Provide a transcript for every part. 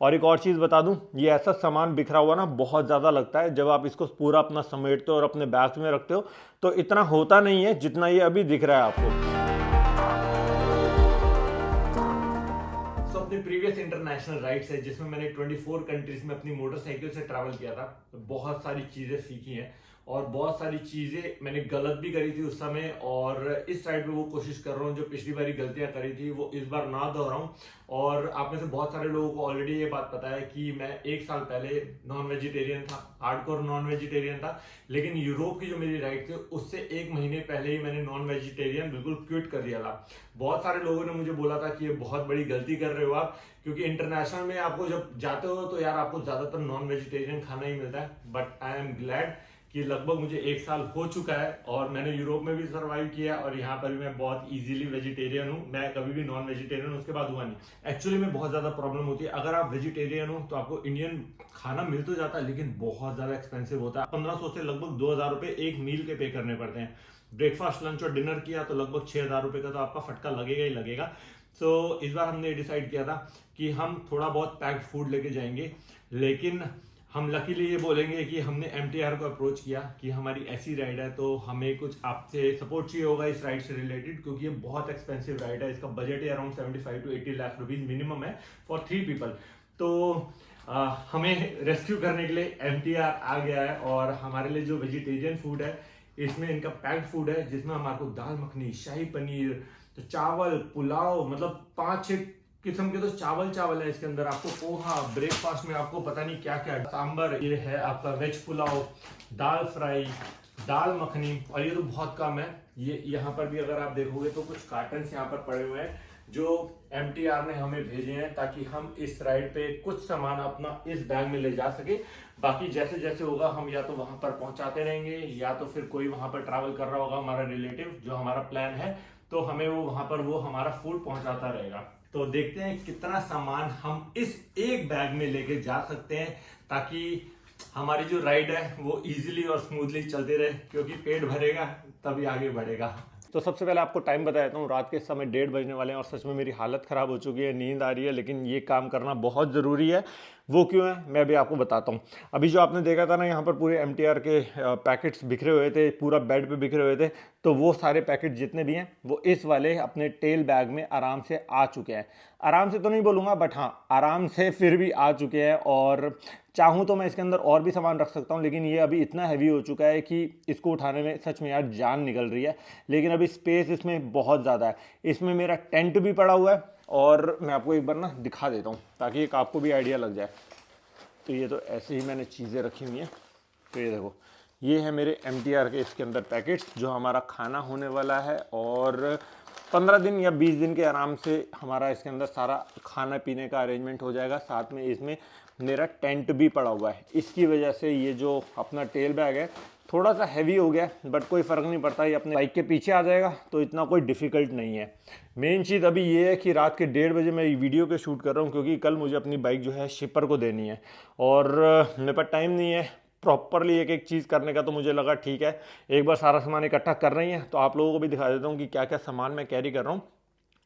और एक और चीज़ बता दूं, ये ऐसा सामान बिखरा हुआ ना बहुत ज़्यादा लगता है। जब आप इसको पूरा अपना समेटते हो और अपने बैग में रखते हो तो इतना होता नहीं है जितना ये अभी दिख रहा है आपको। अपनी प्रीवियस इंटरनेशनल राइड्स है जिसमें मैंने 24 कंट्रीज में अपनी मोटरसाइकिल से ट्रैवल किया था, तो बहुत सारी चीज़ें सीखी हैं और बहुत सारी चीज़ें मैंने गलत भी करी थी उस समय, और इस साइड में वो कोशिश कर रहा हूँ जो पिछली बारी गलतियां करी थी वो इस बार ना दोहराऊं। और आप में से बहुत सारे लोगों को ऑलरेडी ये बात पता है कि मैं 1 साल पहले नॉन वेजिटेरियन था, हार्डकोर नॉन वेजिटेरियन था। लेकिन यूरोप की जो मेरी राइड थी उससे 1 महीने पहले ही मैंने नॉन वेजिटेरियन बिल्कुल क्विट कर दिया था। बहुत सारे लोगों ने मुझे बोला था कि ये बहुत बड़ी गलती कर रहे हो आप, क्योंकि इंटरनेशनल में आपको जब जाते हो तो यार आपको ज्यादातर नॉन वेजिटेरियन खाना ही मिलता है। बट आई एम ग्लैड कि लगभग मुझे 1 साल हो चुका है और मैंने यूरोप में भी सर्वाइव किया और यहाँ पर भी मैं बहुत इजीली वेजिटेरियन हूँ। मैं कभी भी नॉन वेजिटेरियन उसके बाद हुआ नहीं। एक्चुअली में बहुत ज्यादा प्रॉब्लम होती है, अगर आप वेजिटेरियन हो तो आपको इंडियन खाना मिल तो जाता है लेकिन बहुत ज्यादा एक्सपेंसिव होता है। 1500 से लगभग 2000 रुपए एक मील के पे करने पड़ते हैं। ब्रेकफास्ट लंच और डिनर किया तो लगभग 6000 रुपए का तो आपका फटका लगेगा ही लगेगा। सो इस बार हमने डिसाइड किया था कि हम थोड़ा बहुत पैक्ड फूड लेके जाएंगे, लेकिन हम लकीली ये बोलेंगे कि हमने MTR को अप्रोच किया कि हमारी ऐसी राइड है तो हमें कुछ आपसे सपोर्ट चाहिए होगा इस राइड से रिलेटेड, क्योंकि ये बहुत एक्सपेंसिव राइड है। इसका budget he around 75 to 80 lakh rupees minimum है फॉर 3 पीपल। तो हमें रेस्क्यू करने के लिए MTR आ गया है और हमारे लिए जो वेजिटेरियन फूड है इसमें इनका पैक्ड फूड है जिसमें हमारे को दाल मखनी, शाही पनीर, तो चावल, पुलाव, मतलब 5-6 किस्म के तो चावल है इसके अंदर। आपको पोहा, ब्रेकफास्ट में आपको पता नहीं क्या क्या, सांबर, ये है आपका वेज पुलाव, दाल फ्राई, दाल मखनी, और ये तो बहुत कम है। ये यहाँ पर भी अगर आप देखोगे तो कुछ कार्टन यहाँ पर पड़े हुए हैं जो MTR ने हमें भेजे हैं ताकि हम इस राइड पे कुछ सामान अपना इस बैग में ले जा सके। बाकी जैसे जैसे होगा हम या तो वहां पर पहुंचाते रहेंगे या तो फिर कोई वहां पर ट्रैवल कर रहा होगा हमारा रिलेटिव, जो हमारा प्लान है, तो हमें वो वहां पर वो हमारा फूड पहुंचाता रहेगा। तो देखते हैं कितना सामान हम इस एक बैग में लेके जा सकते हैं ताकि हमारी जो राइड है वो इजीली और स्मूथली चलते रहे, क्योंकि पेट भरेगा तभी आगे बढ़ेगा। तो सबसे पहले आपको टाइम बता देता हूँ, रात के समय 1:30 बजने वाले हैं और सच में मेरी हालत ख़राब हो चुकी है, नींद आ रही है, लेकिन ये काम करना बहुत ज़रूरी है। वो क्यों है मैं भी आपको बताता हूँ। अभी जो आपने देखा था ना यहाँ पर पूरे MTR के पैकेट्स बिखरे हुए थे, पूरा बेड पे बिखरे हुए थे, तो वो सारे पैकेट जितने भी हैं वो इस वाले अपने टेल बैग में आराम से आ चुके हैं। आराम से तो नहीं बोलूँगा बट हाँ आराम से फिर भी आ चुके हैं। और चाहूँ तो मैं इसके अंदर और भी सामान रख सकता हूँ, लेकिन ये अभी इतना हैवी हो चुका है कि इसको उठाने में सच में यार जान निकल रही है। लेकिन अभी स्पेस इसमें बहुत ज़्यादा है। इसमें मेरा टेंट भी पड़ा हुआ है और मैं आपको एक बार ना दिखा देता हूँ ताकि एक आपको भी आइडिया लग जाए। तो ये तो ऐसे ही मैंने चीज़ें रखी हुई हैं। तो ये देखो, ये है मेरे MTR के इसके अंदर पैकेट्स जो हमारा खाना होने वाला है, और 15 दिन या 20 दिन के आराम से हमारा इसके अंदर सारा खाना पीने का अरेंजमेंट हो जाएगा। साथ में इसमें मेरा टेंट भी पड़ा हुआ है। इसकी वजह से ये जो अपना टेल बैग है थोड़ा सा हैवी हो गया, बट कोई फ़र्क नहीं पड़ता, ये अपने बाइक के पीछे आ जाएगा तो इतना कोई डिफ़िकल्ट नहीं है। मेन चीज़ अभी ये है कि रात के 1:30 बजे मैं वीडियो के शूट कर रहा हूँ, क्योंकि कल मुझे अपनी बाइक जो है शिपर को देनी है और मेरे पास टाइम नहीं है प्रॉपरली एक एक चीज़ करने का। तो मुझे लगा ठीक है एक बार सारा सामान इकट्ठा कर रही है तो आप लोगों को भी दिखा देता हूँ कि क्या क्या सामान मैं कैरी कर रहा हूँ।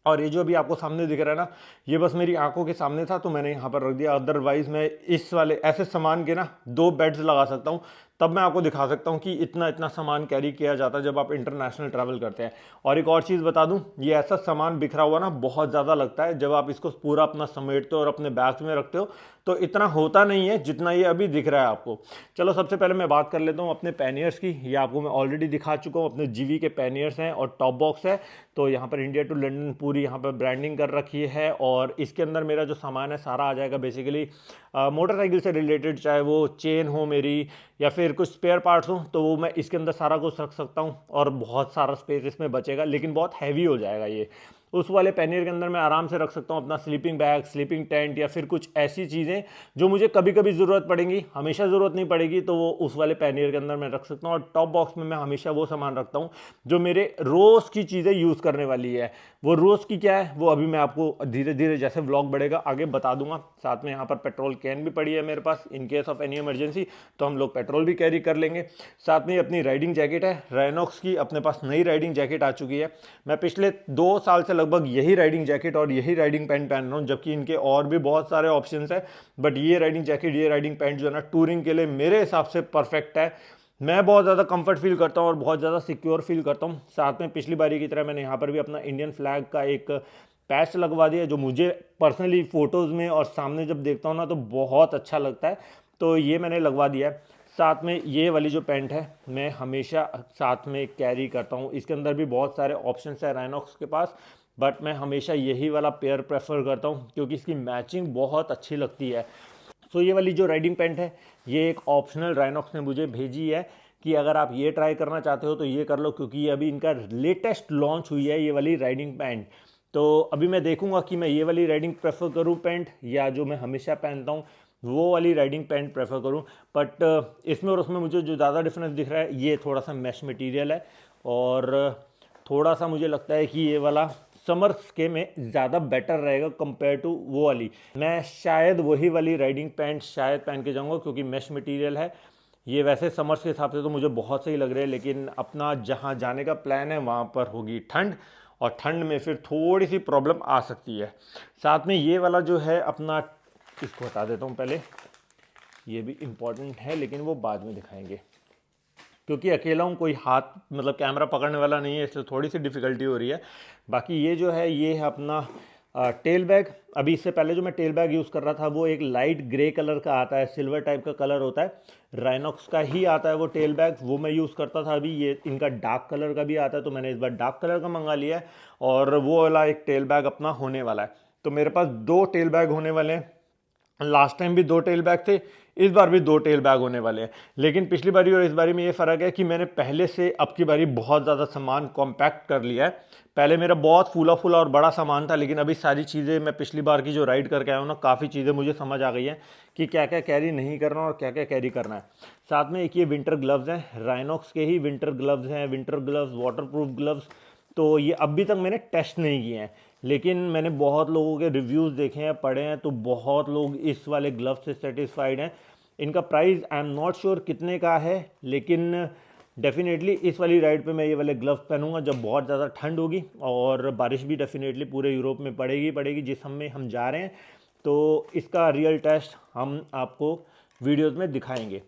और ये जो अभी आपको सामने दिख रहा है ना, ये बस मेरी आंखों के सामने था तो मैंने यहाँ पर रख दिया। अदरवाइज मैं इस वाले ऐसे सामान के ना 2 बेड्स लगा सकता हूँ, तब मैं आपको दिखा सकता हूँ कि इतना इतना सामान कैरी किया जाता है जब आप इंटरनेशनल ट्रैवल करते हैं। और एक और चीज़ बता दूँ, ये ऐसा सामान बिखरा हुआ ना बहुत ज़्यादा लगता है। जब आप इसको पूरा अपना समेटते हो और अपने बैग में रखते हो तो इतना होता नहीं है जितना ये अभी दिख रहा है आपको। चलो सबसे पहले मैं बात कर लेता हूँ अपने पैनियर्स की। ये आपको मैं ऑलरेडी दिखा चुका हूँ, अपने GV के पैनियर्स हैं और टॉप बॉक्स है। तो यहाँ पर इंडिया टू लंदन पूरी यहाँ पर ब्रांडिंग कर रखी है और इसके अंदर मेरा जो सामान है सारा आ जाएगा बेसिकली मोटरसाइकिल से रिलेटेड, चाहे वो चेन हो मेरी या फिर कुछ स्पेयर पार्ट्स हो, तो वो मैं इसके अंदर सारा कुछ रख सकता हूँ और बहुत सारा स्पेस इसमें बचेगा। लेकिन बहुत हैवी हो जाएगा ये। उस वाले पैनियर के अंदर मैं आराम से रख सकता हूँ अपना स्लीपिंग बैग, स्लीपिंग टेंट या फिर कुछ ऐसी चीज़ें जो मुझे कभी कभी ज़रूरत पड़ेगी, हमेशा ज़रूरत नहीं पड़ेगी, तो वो उस वाले पैनियर के अंदर मैं रख सकता हूँ। और टॉप बॉक्स में मैं हमेशा वो सामान रखता हूँ जो मेरे रोज़ की चीज़ें यूज़ करने वाली है। वो रोज़ की क्या है वो अभी मैं आपको धीरे धीरे जैसे व्लॉग बढ़ेगा आगे बता दूंगा। साथ में यहाँ पर पेट्रोल कैन भी पड़ी है मेरे पास, in case of any emergency तो हम लोग पेट्रोल भी कैरी कर लेंगे। साथ में अपनी राइडिंग जैकेट है रेनॉक्स की, अपने पास नई राइडिंग जैकेट आ चुकी है। मैं पिछले 2 साल से लगभग यही राइडिंग जैकेट और यही राइडिंग पैंट पहन रहा हूँ, जबकि इनके और भी बहुत सारे ऑप्शंस हैं, बट ये राइडिंग जैकेट, ये राइडिंग पैंट जो है ना, टूरिंग के लिए मेरे हिसाब से परफेक्ट है। मैं बहुत ज़्यादा कंफर्ट फील करता हूँ और बहुत ज़्यादा सिक्योर फील करता हूँ। साथ में पिछली बारी की तरह मैंने यहाँ पर भी अपना इंडियन फ्लैग का एक पैच लगवा दिया, जो मुझे पर्सनली फ़ोटोज़ में और सामने जब देखता हूँ ना तो बहुत अच्छा लगता है, तो ये मैंने लगवा दिया है। साथ में ये वाली जो पैंट है मैं हमेशा साथ में कैरी करता हूँ। इसके अंदर भी बहुत सारे ऑप्शंस है राइनॉक्स के पास, बट मैं हमेशा यही वाला पेयर प्रेफर करता हूँ क्योंकि इसकी मैचिंग बहुत अच्छी लगती है। सो ये वाली जो राइडिंग पैंट है ये एक ऑप्शनल राइनॉक्स ने मुझे भेजी है कि अगर आप ये ट्राई करना चाहते हो तो ये कर लो, क्योंकि ये अभी इनका लेटेस्ट लॉन्च हुई है ये वाली राइडिंग पैंट। तो अभी मैं देखूंगा कि मैं ये वाली राइडिंग प्रेफर करूँ पैंट, या जो मैं हमेशा पहनता हूँ वो वाली राइडिंग पैंट प्रेफर करूँ। बट इसमें और उसमें मुझे जो ज़्यादा डिफरेंस दिख रहा है ये थोड़ा सा मैश मटेरियल है, और थोड़ा सा मुझे लगता है कि ये वाला समर्स के में ज़्यादा बेटर रहेगा कंपेयर टू वो वाली। मैं शायद वही वाली राइडिंग पैंट शायद पहन के जाऊँगा क्योंकि मैश मटेरियल है ये। वैसे समर्स के हिसाब से तो मुझे बहुत सही लग रहा है, लेकिन अपना जहाँ जाने का प्लान है वहाँ पर होगी ठंड, और ठंड में फिर थोड़ी सी प्रॉब्लम आ सकती है। साथ में ये वाला जो है अपना, इसको बता देता हूँ पहले, ये भी इम्पॉर्टेंट है लेकिन वो बाद में दिखाएंगे क्योंकि अकेला हूँ, कोई हाथ मतलब कैमरा पकड़ने वाला नहीं है, इसलिए थोड़ी सी डिफ़िकल्टी हो रही है। बाकी ये जो है ये है अपना टेल बैग। अभी इससे पहले जो मैं टेल बैग यूज़ कर रहा था वो एक लाइट ग्रे कलर का आता है, सिल्वर टाइप का कलर होता है, राइनॉक्स का ही आता है वो टेल बैग, वो मैं यूज़ करता था। अभी ये इनका डार्क कलर का भी आता है, तो मैंने इस बार डार्क कलर का मंगा लिया है, और वो वाला एक टेल बैग अपना होने वाला है। तो मेरे पास 2 टेल बैग होने वाले हैं। लास्ट टाइम भी 2 टेल बैग थे, इस बार भी 2 टेल बैग होने वाले हैं। लेकिन पिछली बारी और इस बारी में ये फ़र्क है कि मैंने पहले से अब की बारी बहुत ज़्यादा सामान कॉम्पैक्ट कर लिया है। पहले मेरा बहुत फूला फूला और बड़ा सामान था, लेकिन अभी सारी चीज़ें मैं पिछली बार की जो राइड करके आया हूँ ना, काफ़ी चीज़ें मुझे समझ आ गई हैं कि क्या क्या कैरी नहीं करना और क्या क्या कैरी करना है। साथ में एक ये विंटर ग्लव्स हैं, राइनॉक्स के ही विंटर ग्लव्स हैं, winter gloves, water proof gloves. तो ये अभी तक मैंने टेस्ट नहीं किए हैं, लेकिन मैंने बहुत लोगों के रिव्यूज़ देखे हैं, पढ़े हैं, तो बहुत लोग इस वाले ग्लव से सेटिस्फाइड हैं। इनका price I am not sure कितने का है, लेकिन डेफिनेटली इस वाली राइड पे मैं ये वाले ग्लव्स पहनूंगा जब बहुत ज़्यादा ठंड होगी, और बारिश भी डेफिनेटली पूरे यूरोप में पड़ेगी जिस हम में हम जा रहे हैं। तो इसका रियल टेस्ट हम आपको वीडियोज़ में दिखाएंगे।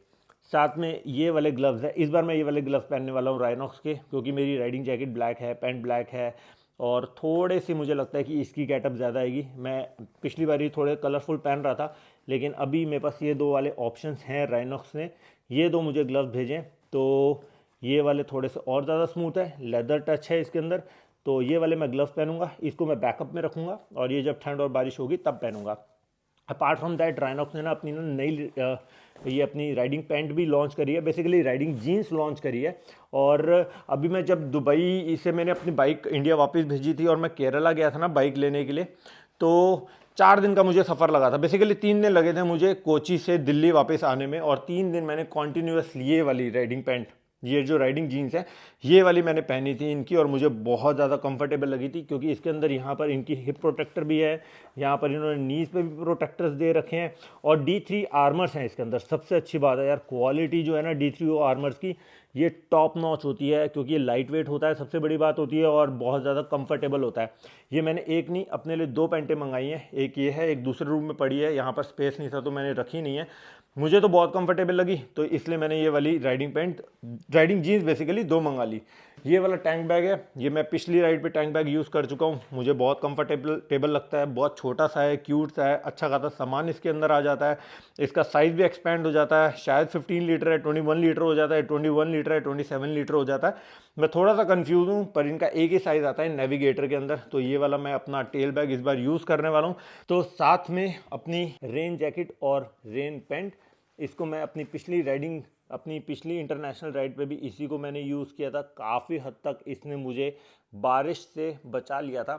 साथ में ये वाले ग्लव्स है, इस बार मैं ये वाले ग्लव्स पहनने वाला हूँ राइनॉक्स के, क्योंकि मेरी राइडिंग जैकेट ब्लैक है, पैंट ब्लैक है, और थोड़े से मुझे लगता है कि इसकी गेटअप ज़्यादा आएगी। मैं पिछली बार ही थोड़े कलरफुल पहन रहा था, लेकिन अभी मेरे पास ये 2 वाले ऑप्शंस हैं, राइनॉक्स ने ये 2 मुझे ग्लव्स भेजें, तो ये वाले थोड़े से और ज़्यादा स्मूथ है, लेदर टच है इसके अंदर, तो ये वाले मैं ग्लव्स पहनूंगा, इसको मैं बैकअप में रखूँगा और ये जब ठंड और बारिश होगी तब पहनूंगा। अपार्ट फ्रॉम दैट राइनॉक्स ने ना अपनी नई ये अपनी राइडिंग पैंट भी लॉन्च करी है, बेसिकली राइडिंग जीन्स लॉन्च करी है। और अभी मैं जब दुबई से मैंने अपनी बाइक इंडिया वापस भेजी थी और मैं केरला गया था ना बाइक लेने के लिए, तो 4 दिन का मुझे सफ़र लगा था। बेसिकली 3 दिन लगे थे मुझे कोची से दिल्ली वापस आने में, और 3 दिन मैंने कॉन्टीन्यूस ये वाली राइडिंग पैंट, ये जो राइडिंग जीन्स है ये वाली मैंने पहनी थी इनकी, और मुझे बहुत ज़्यादा कंफर्टेबल लगी थी, क्योंकि इसके अंदर यहाँ पर इनकी हिप प्रोटेक्टर भी है, यहाँ पर इन्होंने नीज पे भी प्रोटेक्टर्स दे रखे हैं, और D3 आर्मर्स हैं इसके अंदर। सबसे अच्छी बात है यार, क्वालिटी जो है ना D3 आर्मर्स की, ये टॉप नॉच होती है, क्योंकि ये लाइट वेट होता है, सबसे बड़ी बात होती है, और बहुत ज़्यादा कंफर्टेबल होता है। ये मैंने एक नहीं, अपने लिए 2 पैंटें मंगाई हैं, एक ये है, एक दूसरे रूम में पड़ी है, यहाँ पर स्पेस नहीं था तो मैंने रखी नहीं है। मुझे तो बहुत कंफर्टेबल लगी, तो इसलिए मैंने ये वाली riding pant, riding jeans basically 2 मंगा ली। ये वाला टैंक बैग है, ये मैं पिछली राइड पे टैंक बैग यूज़ कर चुका हूँ, मुझे बहुत कंफर्टेबल लगता है, बहुत छोटा सा है, क्यूट सा है, अच्छा खासा सामान इसके अंदर आ जाता है। इसका साइज़ भी एक्सपेंड हो जाता है, शायद 15 लीटर है, 21 लीटर हो जाता है, 21 लीटर है, 27 लीटर हो जाता है। मैं थोड़ा सा कन्फ्यूज़ हूँ, पर इनका एक ही साइज़ आता है नेविगेटर के अंदर। तो ये वाला मैं अपना टेल बैग इस बार यूज़ करने वाला हूँ। तो साथ में अपनी रेन जैकेट और रेन पैंट, इसको मैं अपनी पिछली इंटरनेशनल राइड पे भी इसी को मैंने यूज़ किया था। काफ़ी हद तक इसने मुझे बारिश से बचा लिया था।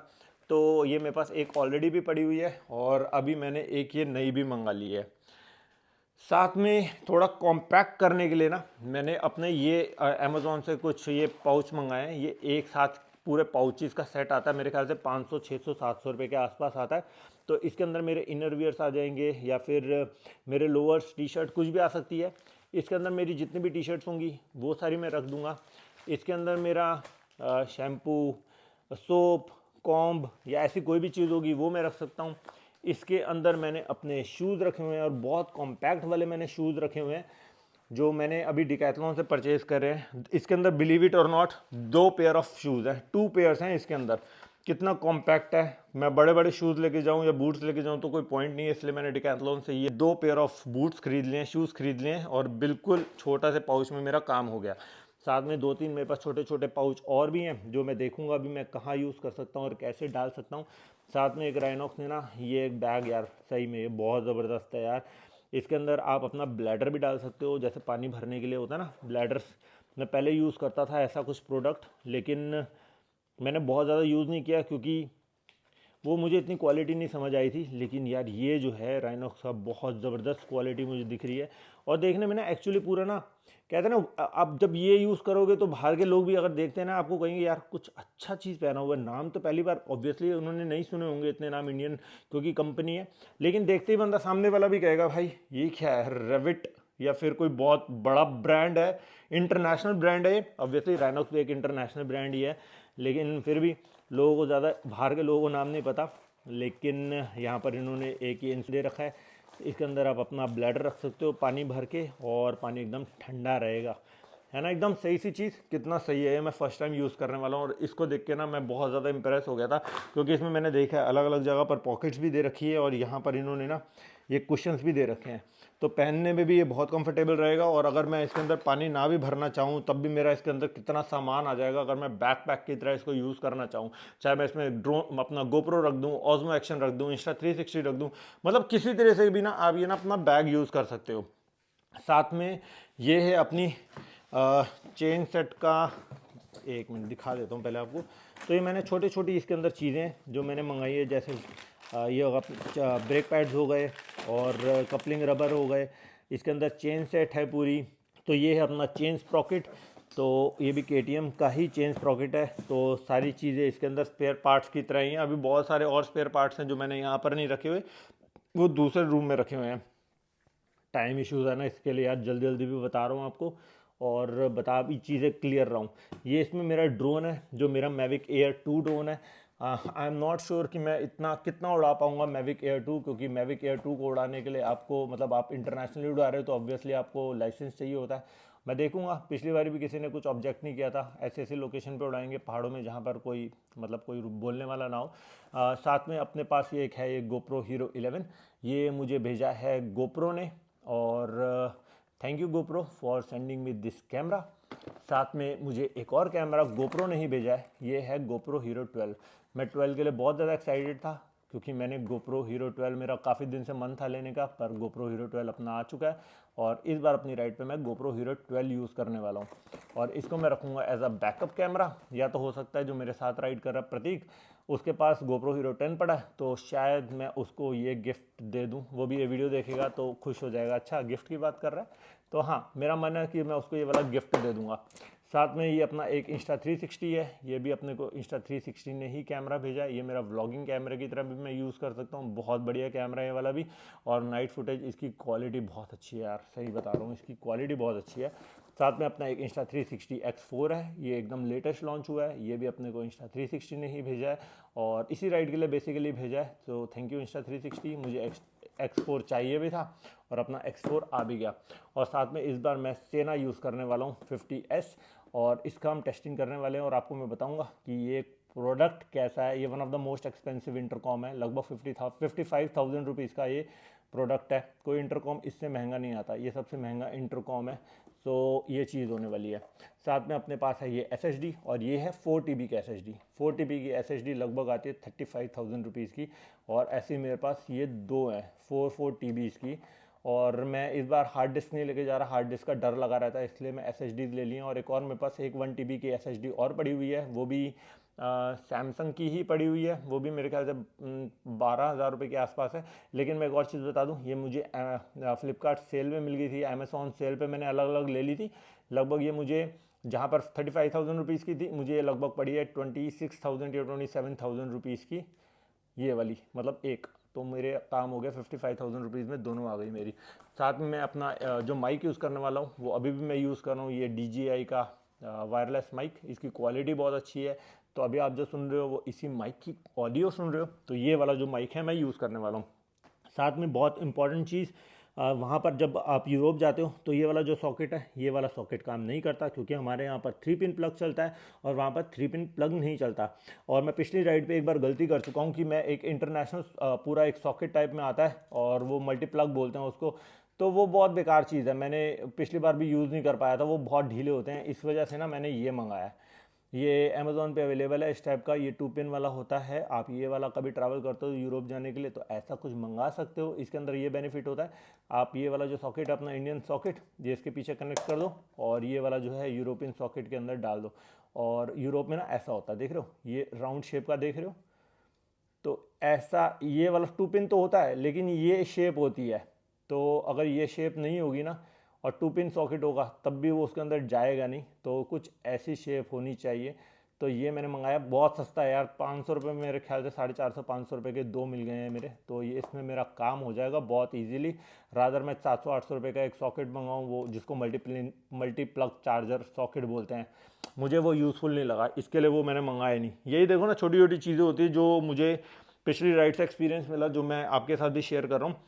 तो ये मेरे पास एक ऑलरेडी भी पड़ी हुई है, और अभी मैंने एक ये नई भी मंगा ली है। साथ में थोड़ा कॉम्पैक्ट करने के लिए ना मैंने अपने ये अमेज़ॉन से कुछ ये पाउच मंगाए हैं। ये एक साथ पूरे पाउचेस का सेट आता है, मेरे ख्याल से 500, 600, 700 रुपये के आसपास आता है। तो इसके अंदर मेरे इनर वियर्स आ जाएंगे, या फिर मेरे लोअर्स, टी शर्ट, कुछ भी आ सकती है। इसके अंदर मेरी जितनी भी टी शर्ट्स होंगी वो सारी मैं रख दूंगा। इसके अंदर मेरा शैम्पू, सोप, कॉम्ब या ऐसी कोई भी चीज़ होगी वो मैं रख सकता हूँ। इसके अंदर मैंने अपने शूज़ रखे हुए हैं और बहुत कॉम्पैक्ट वाले मैंने शूज़ रखे हुए हैं जो मैंने अभी डिकैथलॉन से परचेज़ करे हैं। इसके अंदर बिलीव इट और नॉट 2 पेयर ऑफ शूज़ हैं, 2 पेयर्स हैं इसके अंदर। कितना कॉम्पैक्ट है। मैं बड़े बड़े शूज़ लेके जाऊँ या बूट्स लेके जाऊँ तो कोई पॉइंट नहीं है, इसलिए मैंने डिकैथलॉन से ये 2 पेयर ऑफ बूट्स खरीद लिए हैं, शूज़ खरीद लिए हैं और बिल्कुल छोटा से पाउच में मेरा काम हो गया। साथ में 2-3 मेरे पास छोटे छोटे पाउच और भी हैं जो मैं देखूंगा अभी मैं कहाँ यूज़ कर सकता हूँ और कैसे डाल सकता हूँ। साथ में एक राइनॉक्स ने ना ये एक बैग यार सही में ये बहुत ज़बरदस्त है यार। इसके अंदर आप अपना ब्लैडर भी डाल सकते हो, जैसे पानी भरने के लिए होता है ना ब्लैडर्स। मैं पहले यूज़ करता था ऐसा कुछ प्रोडक्ट, लेकिन मैंने बहुत ज़्यादा यूज़ नहीं किया क्योंकि वो मुझे इतनी क्वालिटी नहीं समझ आई थी। लेकिन यार ये जो है राइनॉक्स का बहुत ज़बरदस्त क्वालिटी मुझे दिख रही है और देखने में ना एक्चुअली पूरा ना कहते हैं ना आप जब ये यूज़ करोगे तो बाहर के लोग भी अगर देखते हैं ना आपको कहेंगे यार कुछ अच्छा चीज़ पहना हुआ है। नाम तो पहली बार ऑब्वियसली उन्होंने नहीं सुने होंगे इतने नाम इंडियन क्योंकि कंपनी है, लेकिन देखते ही बंदा सामने वाला भी कहेगा भाई ये क्या है, रेविट या फिर कोई बहुत बड़ा ब्रांड है, इंटरनेशनल ब्रांड है। ऑब्वियसली राइनॉक्स भी एक इंटरनेशनल ब्रांड ही है, लेकिन फिर भी लोगों को ज़्यादा बाहर के लोगों को नाम नहीं पता। लेकिन यहाँ पर इन्होंने एक ये इंच दे रखा है, इसके अंदर आप अपना ब्लैडर रख सकते हो पानी भर के और पानी एकदम ठंडा रहेगा, है ना। एकदम सही सी चीज़, कितना सही है ये। मैं फर्स्ट टाइम यूज़ करने वाला हूँ और इसको देख के ना मैं बहुत ज़्यादा इंप्रेस हो गया था क्योंकि इसमें मैंने देखा है अलग अलग जगह पर पॉकेट्स भी दे रखी है और यहाँ पर इन्होंने ना ये कुशन्स भी दे रखे हैं, तो पहनने में भी ये बहुत कंफर्टेबल रहेगा। और अगर मैं इसके अंदर पानी ना भी भरना चाहूँ तब भी मेरा इसके अंदर कितना सामान आ जाएगा अगर मैं बैकपैक की तरह इसको यूज़ करना चाहूँ। चाहे मैं इसमें ड्रोन अपना गोप्रो रख दूँ, ऑज़मो एक्शन रख दूँ, इंस्टा360 रख दूँ, मतलब किसी तरह से भी ना आप ये ना अपना बैग यूज़ कर सकते हो। साथ में ये है अपनी चेन सेट का, एक मिनट दिखा देता हूँ पहले आपको। तो ये मैंने छोटी छोटी इसके अंदर चीज़ें जो मैंने मंगाई है, जैसे ये होगा ब्रेक पैड्स हो गए और कपलिंग रबर हो गए। इसके अंदर चेन सेट है पूरी। तो ये है अपना चेन स्प्रॉकेट, तो ये भी KTM का ही चेन स्प्रॉकेट है। तो सारी चीज़ें इसके अंदर स्पेयर पार्ट्स की तरह ही हैं। अभी बहुत सारे और स्पेयर पार्ट्स हैं जो मैंने यहाँ पर नहीं रखे हुए, वो दूसरे रूम में रखे हुए हैं। टाइम इश्यूज़ है ना, इसके लिए यार जल्दी जल्दी भी बता रहा हूँ आपको और बता भी चीज़ें क्लियर रहा हूँ। ये इसमें मेरा ड्रोन है जो मेरा मैविक एयर 2 ड्रोन है। आई एम नॉट श्योर कि मैं इतना कितना उड़ा पाऊँगा मैविक एयर 2, क्योंकि मैविक एयर 2 को उड़ाने के लिए आपको मतलब आप इंटरनेशनली उड़ा रहे हो तो ऑब्वियसली आपको लाइसेंस चाहिए होता है। मैं देखूंगा, पिछली बार भी किसी ने कुछ ऑब्जेक्ट नहीं किया था। ऐसे ऐसे लोकेशन पे उड़ाएंगे पहाड़ों में जहाँ पर कोई मतलब कोई बोलने वाला ना हो। साथ में अपने पास ये एक है ये GoPro Hero 11, ये मुझे भेजा है GoPro ने और thank you GoPro for sending me this camera. साथ में मुझे एक और कैमरा GoPro ने ही भेजा है, ये है GoPro Hero 12। मैं 12 के लिए बहुत ज़्यादा एक्साइटेड था क्योंकि मैंने GoPro Hero 12 मेरा काफ़ी दिन से मन था लेने का, पर GoPro Hero 12 अपना आ चुका है और इस बार अपनी राइड पे मैं GoPro Hero 12 यूज़ करने वाला हूँ। और इसको मैं रखूँगा एज अ बैकअप कैमरा, या तो हो सकता है जो मेरे साथ राइड कर रहा है प्रतीक उसके पास GoPro Hero 10 पड़ा है तो शायद मैं उसको ये गिफ्ट दे दूँ। वो भी ये वीडियो देखेगा तो खुश हो जाएगा, अच्छा गिफ्ट की बात कर रहा है तो हाँ मेरा मन है कि मैं उसको ये वाला गिफ्ट दे दूँगा। साथ में ये अपना एक Insta360 है, ये भी अपने को Insta360 ने ही कैमरा भेजा है। ये मेरा व्लॉगिंग कैमरे की तरह भी मैं यूज़ कर सकता हूँ, बहुत बढ़िया कैमरा है ये वाला भी। और नाइट फुटेज इसकी क्वालिटी बहुत अच्छी है यार, सही बता रहा हूँ इसकी क्वालिटी बहुत अच्छी है। साथ में अपना एक Insta360 X4 है, ये एकदम लेटेस्ट लॉन्च हुआ है, ये भी अपने को Insta360 ने ही भेजा है और इसी राइड के लिए बेसिकली भेजा है। तो थैंक यू Insta360, मुझे X4 चाहिए भी था और अपना X4 आ भी गया। और साथ में इस बार मैं सेना यूज़ करने वाला हूँ 50S और इसका हम टेस्टिंग करने वाले हैं और आपको मैं बताऊंगा कि ये प्रोडक्ट कैसा है। ये one of the most expensive intercom है, लगभग 55,000 रुपीज़ का ये प्रोडक्ट है। कोई इंटरकॉम इससे महंगा नहीं आता, ये सबसे महंगा इंटरकॉम है। तो ये चीज़ होने वाली है। साथ में अपने पास है ये SSD और ये है 4 TB की SSD। 4 TB की SSD लगभग आती है 35,000 रुपीज़ की और ऐसे मेरे पास ये दो हैं 4 TB की। और मैं इस बार हार्ड डिस्क नहीं लेके जा रहा, हार्ड डिस्क का डर लगा रहता है, इसलिए मैं SSD ले ली। और एक और मेरे पास एक 1 TB की SSD और पड़ी हुई है, वो भी सैमसंग की ही पड़ी हुई है, वो भी मेरे ख्याल से 12,000 रुपये के आसपास है। लेकिन मैं एक और चीज़ बता दूं, ये मुझे फ्लिपकार्ट सेल में मिल गई थी, अमेज़ॉन सेल पे मैंने अलग अलग ले ली थी। लगभग ये मुझे जहाँ पर 35,000 रुपीज़ की थी, मुझे लगभग पड़ी है 26,000 या 27,000 रुपीज़ की ये वाली, मतलब एक। तो मेरे काम हो गया 55,000 रुपीज़ में दोनों आ गई मेरी। साथ में मैं अपना जो माइक यूज़ करने वाला हूँ वो अभी भी मैं यूज़ कर रहा हूँ, ये DJI का वायरलेस माइक। इसकी क्वालिटी बहुत अच्छी है, तो अभी आप जो सुन रहे हो वो इसी माइक की ऑडियो सुन रहे हो। तो ये वाला जो माइक है मैं यूज़ करने वाला हूँ। साथ में बहुत इंपॉर्टेंट चीज़, वहाँ पर जब आप यूरोप जाते हो तो ये वाला जो सॉकेट है, ये वाला सॉकेट काम नहीं करता, क्योंकि हमारे यहाँ पर 3 पिन प्लग चलता है और वहाँ पर 3 पिन प्लग नहीं चलता। और मैं पिछली राइड पे एक बार गलती कर चुका हूँ कि मैं एक इंटरनेशनल पूरा एक सॉकेट टाइप में आता है और वो मल्टी प्लग बोलते हैं उसको, तो वो बहुत बेकार चीज़ है। मैंने पिछली बार भी यूज़ नहीं कर पाया था, वो बहुत ढीले होते हैं, इस वजह से ना मैंने ये मंगाया है। ये अमेज़ॉन पे अवेलेबल है इस टाइप का, ये 2 पिन वाला होता है। आप ये वाला कभी ट्रैवल करते हो यूरोप जाने के लिए तो ऐसा कुछ मंगा सकते हो। इसके अंदर ये बेनिफिट होता है, आप ये वाला जो सॉकेट है अपना इंडियन सॉकेट, ये इसके पीछे कनेक्ट कर दो और ये वाला जो है यूरोपियन सॉकेट के अंदर डाल दो। और यूरोप में ना ऐसा होता है, देख रहे हो ये राउंड शेप का देख रहे हो, तो ऐसा ये वाला 2 पिन तो होता है लेकिन ये शेप होती है। तो अगर ये शेप नहीं होगी ना और 2 पिन सॉकेट होगा तब भी वो उसके अंदर जाएगा नहीं, तो कुछ ऐसी शेप होनी चाहिए। तो ये मैंने मंगाया, बहुत सस्ता है यार, 500 रुपये में मेरे ख्याल से 450-500 रुपये के 2 मिल गए हैं मेरे। तो ये इसमें मेरा काम हो जाएगा बहुत इजीली। रादर मैं 700-800 रुपये का एक सॉकेट मंगाऊँ, वो जिसको मल्टी प्लग चार्जर सॉकेट बोलते हैं, मुझे वो यूज़फुल नहीं लगा, इसके लिए वो मैंने मंगाया नहीं। यही देखो ना, छोटी छोटी चीज़ें होती है जो मुझे पिछली राइड से एक्सपीरियंस मिला, जो मैं आपके साथ भी शेयर कर रहा हूँ।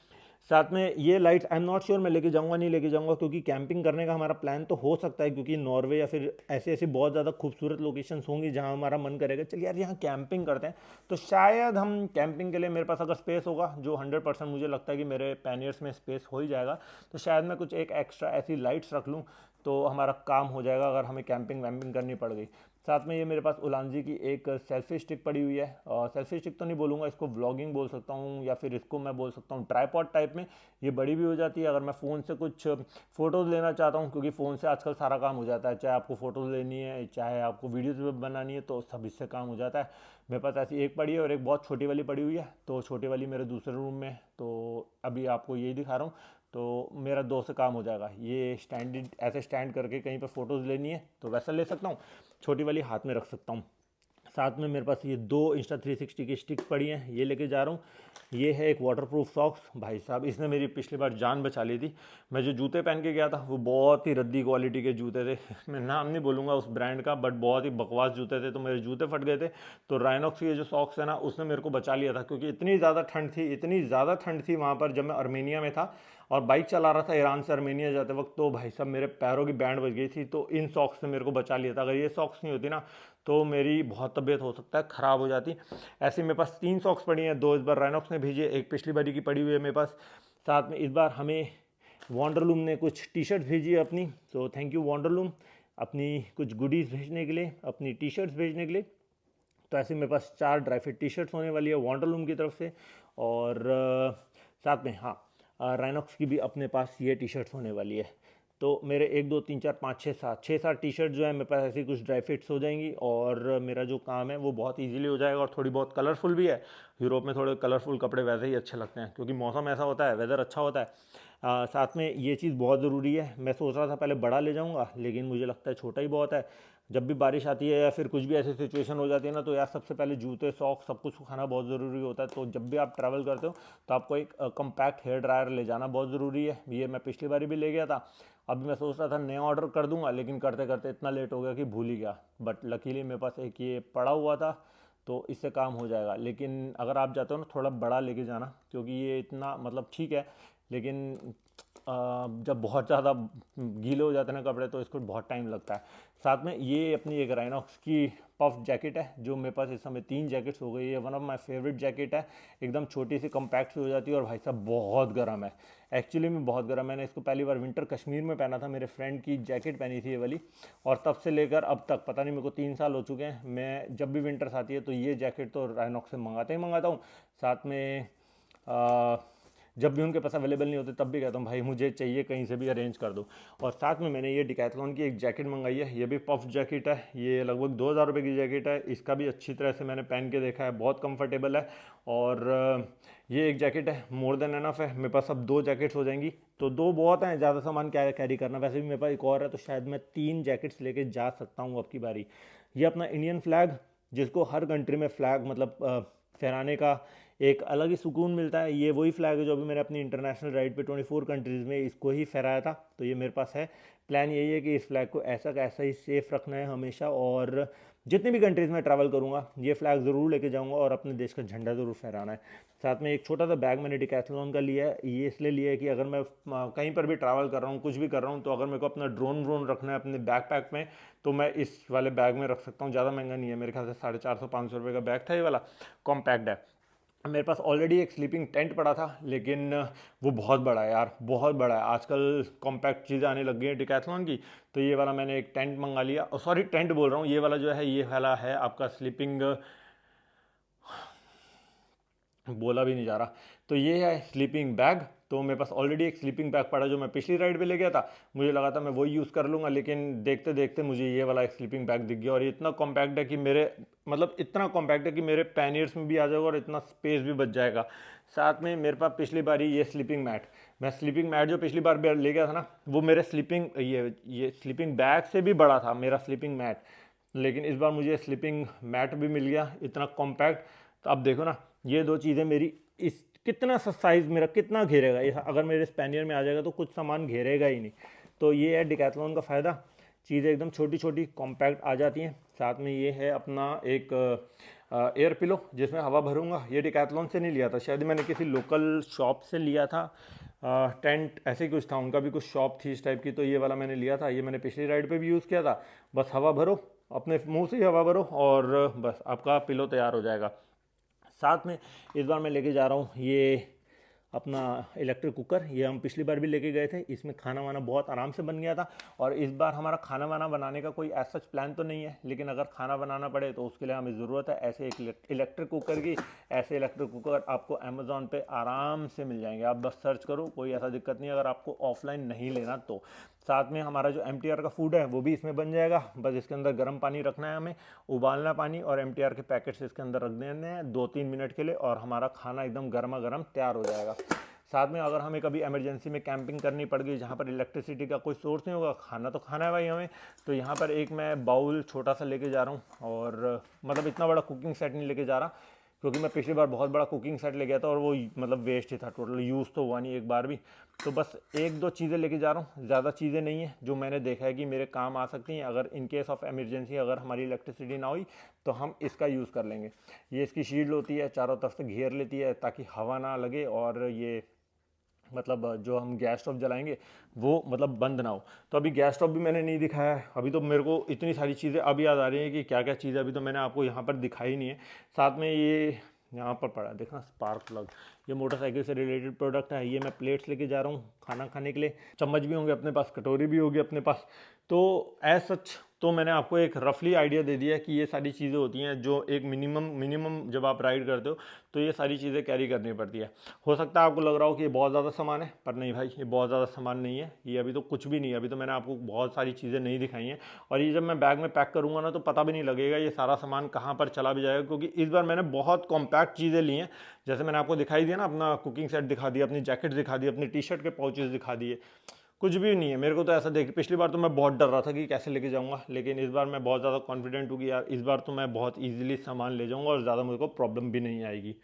साथ में ये lights I am not sure मैं लेके जाऊंगा नहीं लेके जाऊंगा, क्योंकि कैंपिंग करने का हमारा प्लान तो हो सकता है, क्योंकि नॉर्वे या फिर ऐसे ऐसी बहुत ज़्यादा खूबसूरत लोकेशंस होंगी जहां हमारा मन करेगा चल यार यहाँ कैंपिंग करते हैं। तो शायद हम कैंपिंग के लिए, मेरे पास अगर स्पेस होगा, जो 100% मुझे लगता है कि मेरे पैनियर्स में स्पेस हो ही जाएगा, तो शायद मैं कुछ एक एक्स्ट्रा ऐसी लाइट्स रख लूँ तो हमारा काम हो जाएगा अगर हमें कैंपिंग वैम्पिंग करनी पड़ गई। साथ में ये मेरे पास उलांजी की एक सेल्फी स्टिक पड़ी हुई है, और सेल्फी स्टिक तो नहीं बोलूँगा, इसको व्लॉगिंग बोल सकता हूँ, या फिर इसको मैं बोल सकता हूँ ट्राइपॉड टाइप में। ये बड़ी भी हो जाती है अगर मैं फ़ोन से कुछ फ़ोटोज़ लेना चाहता हूँ, क्योंकि फ़ोन से आजकल सारा काम हो जाता है, चाहे आपको फ़ोटोज़ लेनी है चाहे आपको वीडियोज़ बनानी है, तो सब इससे काम हो जाता है। मेरे पास ऐसी एक पड़ी है और एक बहुत छोटी वाली पड़ी हुई है, तो छोटी वाली मेरे दूसरे रूम में है, तो अभी आपको यही दिखा रहा हूँ। तो मेरा 2 से काम हो जाएगा। ये स्टैंड ऐसे स्टैंड करके कहीं पर फ़ोटोज़ लेनी है तो वैसा ले सकता हूँ, छोटी वाली हाथ में रख सकता हूँ। साथ में मेरे पास ये 2 Insta360 की स्टिक्स पड़ी हैं, ये लेके जा रहा हूँ। ये है एक वाटरप्रूफ सॉक्स, भाई साहब इसने मेरी पिछली बार जान बचा ली थी। मैं जो जूते पहन के गया था वो बहुत ही रद्दी क्वालिटी के जूते थे मैं नाम नहीं बोलूँगा उस ब्रांड का, बट बहुत ही बकवास जूते थे, तो मेरे जूते फट गए थे। तो राइनॉक्स के जो सॉक्स है ना, उसने मेरे को बचा लिया था, क्योंकि इतनी ज़्यादा ठंड थी वहाँ पर जब मैं अर्मेनिया में था और बाइक चला रहा था ईरान से अर्मेनिया जाते वक्त, तो भाई साहब मेरे पैरों की बैंड बज गई थी। तो इन सॉक्स ने मेरे को बचा लिया था, अगर ये सॉक्स नहीं होती ना तो मेरी बहुत तबीयत हो सकता है ख़राब हो जाती। ऐसे मेरे पास 3 सॉक्स पड़ी हैं, 2 इस बार राइनॉक्स ने भेजी है, एक पिछली बारी की पड़ी हुई है मेरे पास। साथ में इस बार हमें वॉन्डरलूम ने कुछ टी शर्ट्स भेजी है अपनी, तो थैंक यू वॉन्डरलूम अपनी कुछ गुडीज़ भेजने के लिए, अपनी टी शर्ट्स भेजने के लिए। तो ऐसे मेरे पास 4 ड्राई फिट टी शर्ट्स होने वाली है वॉन्डरलूम की तरफ से, और साथ में हाँ राइनॉक्स की भी अपने पास ये टी शर्ट्स होने वाली है। तो मेरे 1 2 3 4 5 6 7 टी शर्ट जो है मेरे पास ऐसी कुछ ड्राई फिट्स हो जाएंगी, और मेरा जो काम है वो बहुत इजीली हो जाएगा, और थोड़ी बहुत कलरफुल भी है। यूरोप में थोड़े कलरफुल कपड़े वैसे ही अच्छे लगते हैं, क्योंकि मौसम ऐसा होता है, वेदर अच्छा होता है। साथ में ये चीज़ बहुत ज़रूरी है, मैं सोच रहा था पहले बड़ा ले जाऊँगा, लेकिन मुझे लगता है छोटा ही बहुत है। जब भी बारिश आती है या फिर कुछ भी ऐसी सिचुएशन हो जाती है ना, तो यार सबसे पहले जूते सॉक्स सब कुछ सुखाना बहुत ज़रूरी होता है। तो जब भी आप ट्रैवल करते हो तो आपको एक कम्पैक्ट हेयर ड्रायर ले जाना बहुत ज़रूरी है। ये मैं पिछली बारी भी ले गया था, अभी मैं सोच रहा था नया ऑर्डर कर दूंगा, लेकिन करते करते इतना लेट हो गया कि भूल ही गया। बट लकीली मेरे पास एक ये पड़ा हुआ था, तो इससे काम हो जाएगा। लेकिन अगर आप जाते हो ना, थोड़ा बड़ा लेके जाना, क्योंकि ये इतना मतलब ठीक है, लेकिन जब बहुत ज़्यादा गीले हो जाते हैं ना कपड़े तो इसको बहुत टाइम लगता है। साथ में ये अपनी एक राइनॉक्स की पफ जैकेट है, जो मेरे पास इस समय 3 जैकेट्स हो गई है। One of my favourite jacket है, एकदम छोटी सी कम्पैक्ट सी हो जाती है, और भाई साहब बहुत गर्म है, एक्चुअली में बहुत गर्म। मैंने इसको पहली बार विंटर कश्मीर में पहना था, मेरे फ्रेंड की जैकेट पहनी थी ये वाली, और तब से लेकर अब तक पता नहीं मेरे को 3 साल हो चुके हैं। मैं जब भी विंटर्स आती है तो ये जैकेट तो राइनॉक्स से मंगाता हूँ। साथ में जब भी उनके पास अवेलेबल नहीं होते तब भी कहता हूँ भाई मुझे चाहिए, कहीं से भी अरेंज कर दो। और साथ में मैंने ये डिकैथलॉन की एक जैकेट मंगाई है, ये भी पफ जैकेट है, ये लगभग 2000 रुपये की जैकेट है। इसका भी अच्छी तरह से मैंने पहन के देखा है, बहुत कंफर्टेबल है। और ये एक जैकेट है, मोर देन एनफ है, मेरे पास अब 2 जैकेट्स हो जाएंगी। तो 2 बहुत हैं, ज़्यादा सामान क्या कैरी करना। वैसे भी मेरे पास एक और है, तो शायद मैं 3 जैकेट्स लेके जा सकता हूँ अब की बारी। ये अपना इंडियन फ्लैग, जिसको हर कंट्री में फ्लैग मतलब फहराने का एक अलग ही सुकून मिलता है, ये वही फ्लैग है जो अभी मैंने अपनी इंटरनेशनल राइड पे 24 कंट्रीज़ में इसको ही फहराया था। तो ये मेरे पास है। प्लान यही है कि इस फ्लैग को ऐसा का ऐसा ही सेफ रखना है हमेशा, और जितनी भी कंट्रीज़ में ट्रैवल करूँगा ये फ्लैग ज़रूर लेके जाऊँगा और अपने देश का झंडा ज़रूर फहराना है। साथ में एक छोटा सा बैग मैंने डिकैथलॉन का लिया है, ये इसलिए लिया है कि अगर मैं कहीं पर भी ट्रैवल कर रहा हूँ, कुछ भी कर रहा हूँ, तो अगर मेरे को अपना ड्रोन व्रोन रखना है अपने बैकपैक में तो मैं इस वाले बैग में रख सकता हूँ। ज़्यादा महंगा नहीं है, मेरे ख्याल से 450-500 रुपये का बैग था ये वाला, कॉम्पैक्ट है। मेरे पास ऑलरेडी एक स्लीपिंग टेंट पड़ा था, लेकिन वो बहुत बड़ा है यार, बहुत बड़ा है। आजकल कॉम्पैक्ट चीज़ें आने लग गई हैं डिकैथलॉन की, तो ये वाला मैंने एक टेंट मंगा लिया। सॉरी, टेंट बोल रहा हूँ, ये वाला जो है ये वाला है आपका स्लीपिंग, बोला भी नहीं जा रहा। तो ये है स्लीपिंग बैग। तो मेरे पास ऑलरेडी एक स्लीपिंग बैग पड़ा जो मैं पिछली राइड पे ले गया था, मुझे लगा था मैं वही यूज़ कर लूँगा, लेकिन देखते देखते मुझे ये वाला एक स्लीपिंग बैग दिख गया और ये इतना कॉम्पैक्ट है कि मेरे मतलब इतना कॉम्पैक्ट है कि मेरे पैनियर्स में भी आ जाएगा और इतना स्पेस भी बच जाएगा। साथ में मेरे पास पिछली बार ही ये स्लीपिंग मैट, मैं स्लीपिंग मैट जो पिछली बार ले गया था ना, वो मेरे स्लीपिंग ये स्लीपिंग बैग से भी बड़ा था मेरा स्लीपिंग मैट, लेकिन इस बार मुझे स्लीपिंग मैट भी मिल गया इतना कॉम्पैक्ट। तो अब देखो ना, ये दो चीज़ें मेरी इस कितना सा साइज़ मेरा कितना घेरेगा, ये अगर मेरे स्पैनियर में आ जाएगा तो कुछ सामान घेरेगा ही नहीं। तो ये है डिकैथलॉन का फ़ायदा, चीज़ें एकदम छोटी छोटी कॉम्पैक्ट आ जाती हैं। साथ में ये है अपना एक एयर पिलो जिसमें हवा भरूंगा, ये डिकैथलॉन से नहीं लिया था, शायद मैंने किसी लोकल शॉप से लिया था। टेंट ऐसे ही कुछ था, उनका भी कुछ शॉप थी इस टाइप की, तो ये वाला मैंने लिया था। ये मैंने पिछली राइड पे भी यूज़ किया था। बस हवा भरो, अपने मुंह से ही हवा भरो और बस आपका पिलो तैयार हो जाएगा। साथ में इस बार मैं लेके जा रहा हूँ ये अपना इलेक्ट्रिक कुकर, ये हम पिछली बार भी लेके गए थे, इसमें खाना वाना बहुत आराम से बन गया था। और इस बार हमारा खाना वाना बनाने का कोई ऐसा प्लान तो नहीं है, लेकिन अगर खाना बनाना पड़े तो उसके लिए हमें ज़रूरत है ऐसे एक इलेक्ट्रिक कुकर की। ऐसे इलेक्ट्रिक कुकर आपको अमेज़ॉन पे आराम से मिल जाएंगे, आप बस सर्च करो, कोई ऐसा दिक्कत नहीं है अगर आपको ऑफलाइन नहीं लेना तो। साथ में हमारा जो MTR का फूड है वो भी इसमें बन जाएगा, बस इसके अंदर गर्म पानी रखना है हमें, उबालना पानी, और MTR के पैकेट्स इसके अंदर रख देने हैं 2-3 मिनट के लिए और हमारा खाना एकदम गर्मा गर्म तैयार हो जाएगा। साथ में अगर हमें कभी इमरजेंसी में कैंपिंग करनी पड़ गई जहाँ पर इलेक्ट्रिसिटी का कोई सोर्स नहीं होगा, खाना तो खाना है भाई हमें, तो यहाँ पर एक मैं बाउल छोटा सा लेके जा रहा हूँ। और मतलब इतना बड़ा कुकिंग सेट नहीं लेके जा रहा, क्योंकि मैं पिछली बार बहुत बड़ा कुकिंग सेट ले गया था और वो मतलब वेस्ट ही था, टोटल यूज़ तो हुआ नहीं एक बार भी। तो बस 1-2 चीज़ें लेके जा रहा हूँ, ज़्यादा चीज़ें नहीं है जो मैंने देखा है कि मेरे काम आ सकती हैं। अगर इन केस ऑफ इमरजेंसी अगर हमारी इलेक्ट्रिसिटी ना हुई तो हम इसका यूज़ कर लेंगे। ये इसकी शील्ड होती है, चारों तरफ से घेर लेती है ताकि हवा ना लगे और ये मतलब जो हम गैस स्टोव जलाएंगे वो मतलब बंद ना हो। तो अभी गैस स्टोव भी मैंने नहीं दिखाया है, अभी तो मेरे को इतनी सारी चीज़ें अभी याद आ रही हैं कि क्या क्या चीज़ें अभी तो मैंने आपको यहाँ पर दिखाई नहीं है। साथ में ये यहाँ पर पड़ा है देखना, स्पार्क प्लग, ये मोटरसाइकिल से रिलेटेड प्रोडक्ट है। ये मैं प्लेट्स लेके जा रहा हूँ खाना खाने के लिए, चम्मच भी होंगे अपने पास, कटोरी भी होगी अपने पास। तो एज सच तो मैंने आपको एक रफली आइडिया दे दिया कि ये सारी चीज़ें होती हैं जो एक मिनिमम जब आप राइड करते हो तो ये सारी चीज़ें कैरी करनी पड़ती है। हो सकता है आपको लग रहा हो कि ये बहुत ज़्यादा सामान है, पर नहीं भाई, ये बहुत ज़्यादा सामान नहीं है, ये अभी तो कुछ भी नहीं है। अभी तो मैंने आपको बहुत सारी चीज़ें नहीं दिखाई हैं और ये जब मैं बैग में पैक करूँगा ना तो पता भी नहीं लगेगा ये सारा सामान कहाँ पर चला भी जाएगा, क्योंकि इस बार मैंने बहुत कॉम्पैक्ट चीज़ें ली हैं। जैसे मैंने आपको दिखाई दिया ना, अपना कुकिंग सेट दिखा दिया, अपनी जैकेट दिखा दी, अपनी टी-शर्ट के पाउचेस दिखा दिए, कुछ भी नहीं है। मेरे को तो ऐसा देख, पिछली बार तो मैं बहुत डर रहा था कि कैसे लेके जाऊंगा, लेकिन इस बार मैं बहुत ज़्यादा कॉन्फिडेंट हूँ कि यार इस बार तो मैं बहुत ईजिली सामान ले जाऊंगा और ज़्यादा मुझे को प्रॉब्लम भी नहीं आएगी।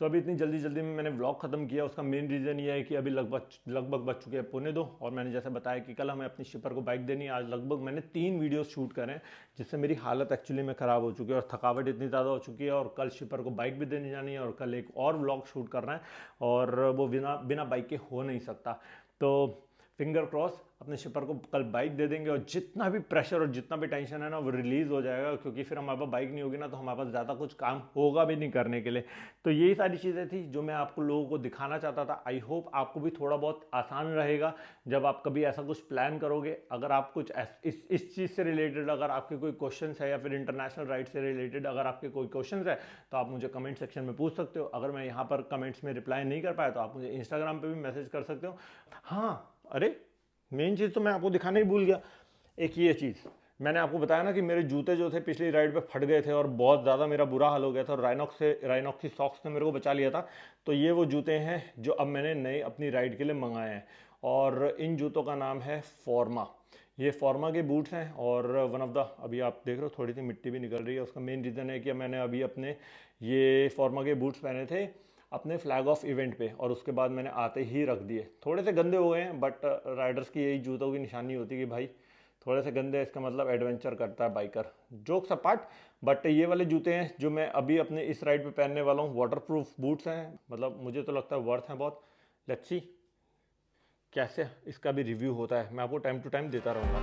सो अभी इतनी जल्दी जल्दी में मैंने व्लॉग ख़त्म किया, उसका मेन रीज़न ये है कि अभी लगभग बच चुके हैं 1:45 और मैंने जैसे बताया कि कल हमें अपनी शिपर को बाइक देनी है। आज लगभग मैंने 3 वीडियो शूट करे हैं जिससे मेरी हालत एक्चुअली में ख़राब हो चुकी है और थकावट इतनी ज़्यादा हो चुकी है। और कल शिपर को बाइक भी देने जानी है और कल एक और व्लॉग शूट करना है और वो बिना बाइक के हो नहीं सकता। तो फिंगर क्रॉस अपने शिपर को कल बाइक दे देंगे और जितना भी प्रेशर और जितना भी टेंशन है ना वो रिलीज़ हो जाएगा, क्योंकि फिर हमारे पास बाइक नहीं होगी ना तो हमारे पास ज़्यादा कुछ काम होगा भी नहीं करने के लिए। तो यही सारी चीज़ें थी जो मैं आपको लोगों को दिखाना चाहता था। आई होप आपको भी थोड़ा बहुत आसान रहेगा जब आप कभी ऐसा कुछ प्लान करोगे। अगर आप कुछ इस चीज़ से रिलेटेड अगर आपके कोई क्वेश्चन है या फिर इंटरनेशनल राइड से रिलेटेड अगर आपके कोई क्वेश्चन है तो आप मुझे कमेंट सेक्शन में पूछ सकते हो। अगर मैं यहाँ पर कमेंट्स में रिप्लाई नहीं कर पाया तो आप मुझे इंस्टाग्राम पर भी मैसेज कर सकते हो। हाँ, अरे मेन चीज़ तो मैं आपको दिखाने ही भूल गया, एक ये चीज़ मैंने आपको बताया ना कि मेरे जूते जो थे पिछली राइड पे फट गए थे और बहुत ज़्यादा मेरा बुरा हाल हो गया था और राइनॉक्स की सॉक्स ने मेरे को बचा लिया था। तो ये वो जूते हैं जो अब मैंने नए अपनी राइड के लिए मंगाए हैं और इन जूतों का नाम है फॉर्मा। ये फॉर्मा के बूट्स हैं और वन ऑफ द, अभी आप देख रहे हो थोड़ी सी मिट्टी भी निकल रही है, उसका मेन रीज़न है कि मैंने अभी अपने ये फॉर्मा के बूट्स पहने थे अपने फ्लैग ऑफ इवेंट पे और उसके बाद मैंने आते ही रख दिए। थोड़े से गंदे हो गए हैं बट राइडर्स की यही जूतों की निशानी होती है कि भाई थोड़े से गंदे, इसका मतलब एडवेंचर करता है बाइकर, जोक्स अपार्ट। बट ये वाले जूते हैं जो मैं अभी अपने इस राइड पे पहनने वाला हूँ, वाटरप्रूफ बूट्स हैं, मतलब मुझे तो लगता है वर्थ हैं बहुत। लेट्स सी कैसे इसका भी रिव्यू होता है, मैं आपको टाइम टू टाइम देता रहूँगा।